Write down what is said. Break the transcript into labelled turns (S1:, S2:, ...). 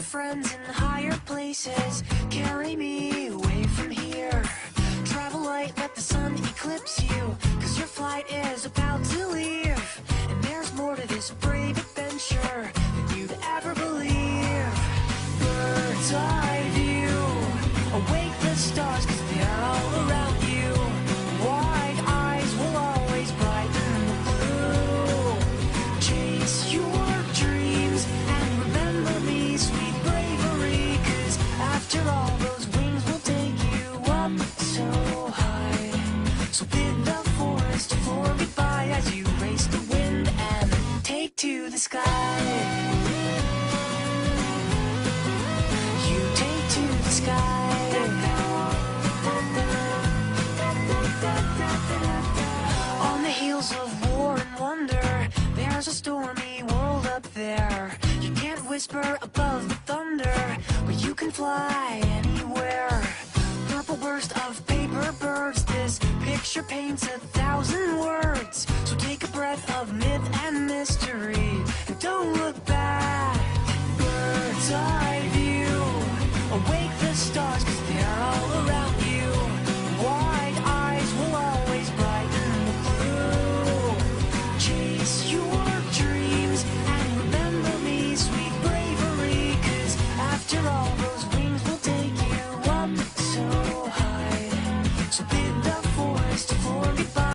S1: friends in higher places. Carry me away from here. Travel light, let the sun eclipse you, 'cause your flight is about to leave. And there's more to this brave adventure than you'd ever believe. Bird's eye view, awake the stars 'cause they're all around you. Wide eyes will always brighten the blue. Chase your dreams and remember me, sweet bravery, 'cause after all those wings will take you up so high. So bid the forest floor goodbye as you race the wind and take to the sky. You take to the sky. On the heels of war and wonder, there's a stormy world up there. You can't whisper above the thunder, but you can fly anywhere. Purple burst of paper birds, this picture paints 1,000 words. So take a breath of myth and mystery and don't look back. Bird's eye view, awake the stars 'cause they're all around you. Wide eyes will always brighten the blue. Chase your dreams and remember me, sweet bravery, 'cause after all those wings will take you up so high. So